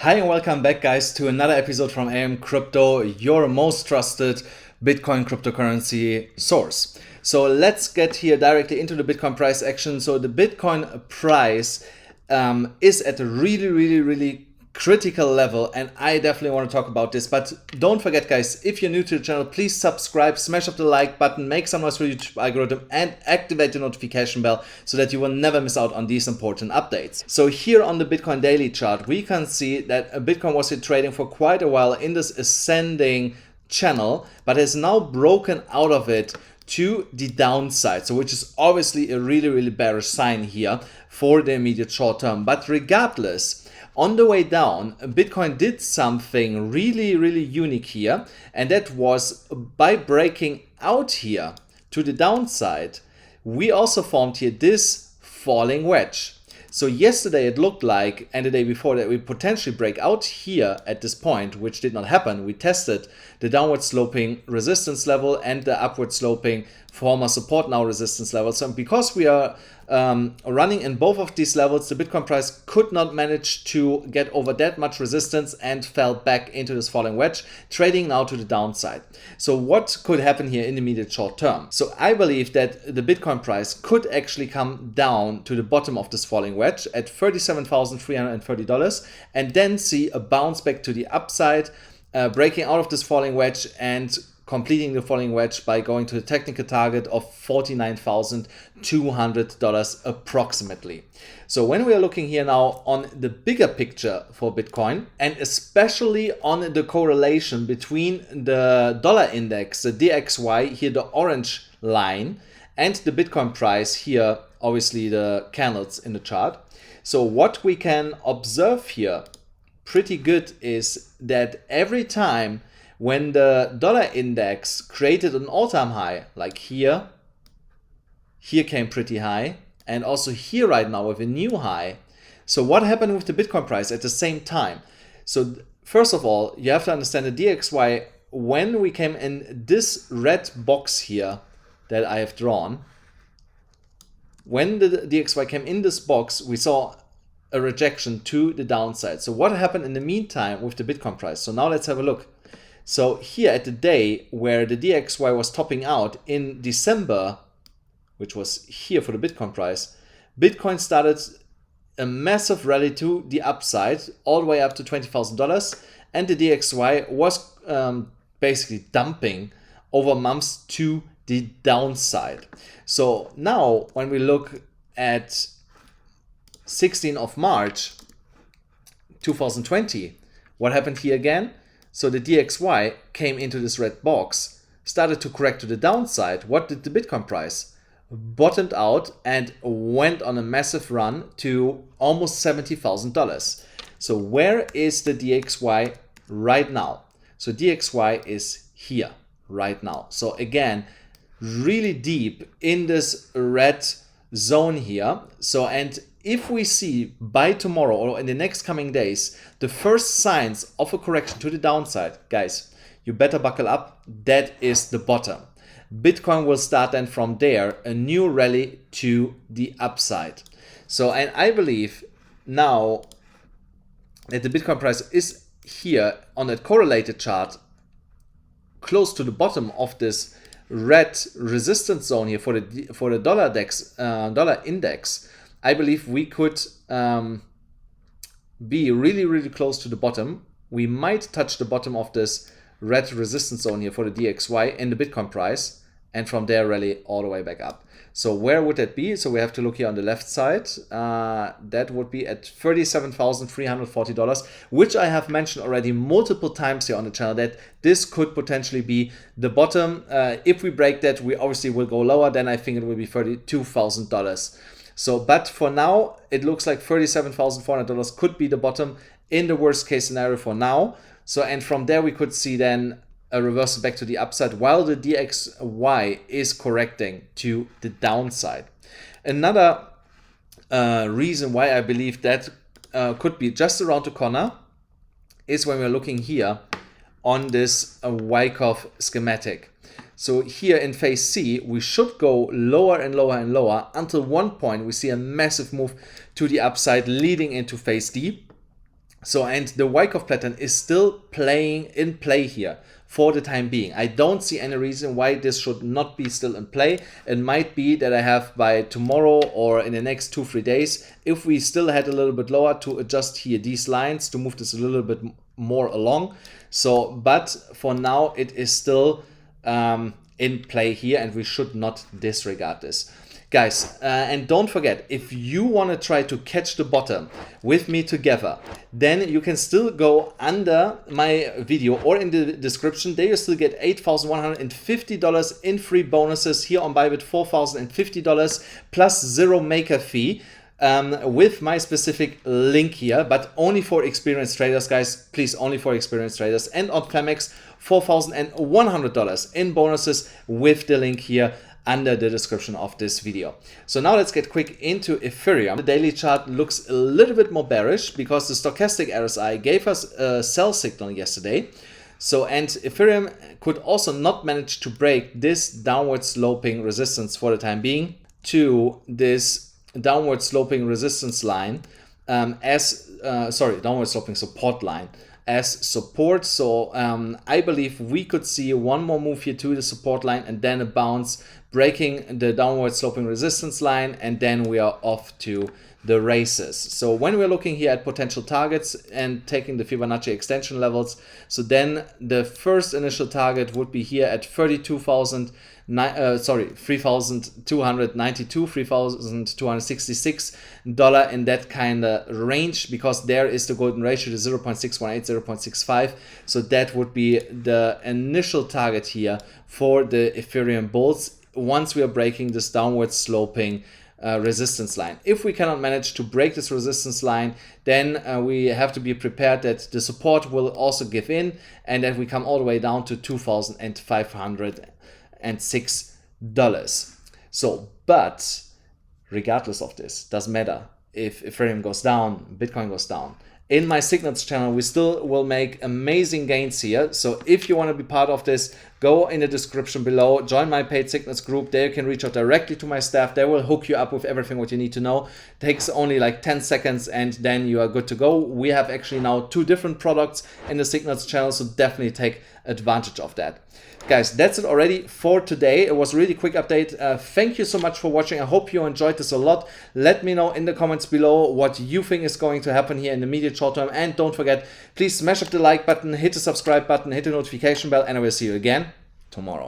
Hi and welcome back, guys, to another episode from AMCrypto, your most trusted Bitcoin cryptocurrency source. So let's get here directly into the Bitcoin price action. So the Bitcoin price is at a really critical level, and I definitely want to talk about this. But don't forget, guys, if you're new to the channel, please subscribe, smash up the like button, make some noise for the YouTube algorithm, and activate the notification bell so that you will never miss out on these important updates. So here on the Bitcoin daily chart, we can see that Bitcoin was here trading for quite a while in this ascending channel, but has now broken out of it to the downside, so which is obviously a really bearish sign here for the immediate short term. But regardless, on the way down, Bitcoin did something really unique here, and that was by breaking out here to the downside, we also formed here this falling wedge. So yesterday it looked like, and the day before, that we potentially break out here at this point, which did not happen. We tested the downward sloping resistance level and the upward sloping former support now resistance level. So because we are running in both of these levels, the Bitcoin price could not manage to get over that much resistance and fell back into this falling wedge, trading now to the downside. So what could happen here in the immediate short term? So I believe that the Bitcoin price could actually come down to the bottom of this falling wedge at $37,330 and then see a bounce back to the upside, breaking out of this falling wedge and completing the falling wedge by going to the technical target of $49,200 approximately. So when we are looking here now on the bigger picture for Bitcoin, and especially on the correlation between the dollar index, the DXY, here the orange line, and the Bitcoin price here, obviously the candles in the chart. So what we can observe here pretty good is that every time when the dollar index created an all-time high, like here came pretty high, and also here right now with a new high. So what happened with the Bitcoin price at the same time? So first of all, you have to understand the DXY, when we came in this red box here that I have drawn, when the DXY came in this box, we saw a rejection to the downside. So what happened in the meantime with the Bitcoin price? So now let's have a look. So here at the day where the DXY was topping out in December, which was here for the Bitcoin price, Bitcoin started a massive rally to the upside, all the way up to $20,000, and the DXY was basically dumping over months to the downside. So now when we look at 16th of March 2020, what happened here again? So the DXY came into this red box, started to correct to the downside. What did the Bitcoin price? Bottomed out and went on a massive run to almost $70,000. So where is the DXY right now? So DXY is here right now. So again, really deep in this red zone here. So, and if we see by tomorrow or in the next coming days the first signs of a correction to the downside, guys, you better buckle up. That is the bottom. Bitcoin will start then from there a new rally to the upside. So, and I believe now that the Bitcoin price is here on that correlated chart close to the bottom of this red resistance zone here for the dollar index. I believe we could be really close to the bottom. We might touch the bottom of this red resistance zone here for the DXY in the Bitcoin price, and from there rally all the way back up. So where would that be? So we have to look here on the left side. That would be at $37,340, which I have mentioned already multiple times here on the channel, that this could potentially be the bottom. If we break that, we obviously will go lower. Then I think it will be $32,000. So, but for now, it looks like $37,400 could be the bottom in the worst case scenario for now. So, and from there we could see then a reversal back to the upside while the DXY is correcting to the downside. Another reason why I believe that could be just around the corner is when we're looking here on this Wyckoff schematic. So here in phase C, we should go lower and lower and lower until one point we see a massive move to the upside leading into phase D. So, and the Wyckoff pattern is still in play here for the time being. I don't see any reason why this should not be still in play. It might be that I have by tomorrow or in the next 2-3 days, if we still head a little bit lower, to adjust here these lines to move this a little bit more along. So, but for now it is still in play here, and we should not disregard this. Guys, and don't forget, if you want to try to catch the bottom with me together, then you can still go under my video or in the description. There you still get $8,150 in free bonuses. Here on BYBIT, $4,050 plus 0 maker fee. With my specific link here, but only for experienced traders, guys. Please, only for experienced traders. And on Phemex, $4,100 in bonuses with the link here under the description of this video. So now let's get quick into Ethereum. The daily chart looks a little bit more bearish because the stochastic RSI gave us a sell signal yesterday. So, and Ethereum could also not manage to break this downward sloping resistance for the time being to this downward sloping resistance line downward sloping support line as support. So I believe we could see one more move here to the support line and then a bounce breaking the downward sloping resistance line, and then we are off to the races. So when we're looking here at potential targets and taking the Fibonacci extension levels, so then the first initial target would be here at 3,292, $3,266 in that kind of range, because there is the golden ratio to 0.618, 0.65. So that would be the initial target here for the Ethereum bulls once we are breaking this downward sloping resistance line. If we cannot manage to break this resistance line, then we have to be prepared that the support will also give in, and that we come all the way down to $2,506. So, but regardless of this, doesn't matter if Ethereum goes down, Bitcoin goes down. In my signals channel, we still will make amazing gains here. So if you want to be part of this, go in the description below, join my paid signals group. There you can reach out directly to my staff. They will hook you up with everything what you need to know. It takes only like 10 seconds and then you are good to go. We have actually now 2 different products in the signals channel, so definitely take advantage of that. Guys, that's it already for today. It was a really quick update. Thank you so much for watching. I hope you enjoyed this a lot. Let me know in the comments below what you think is going to happen here in the immediate short term. And don't forget, please smash up the like button, hit the subscribe button, hit the notification bell, and I will see you again tomorrow.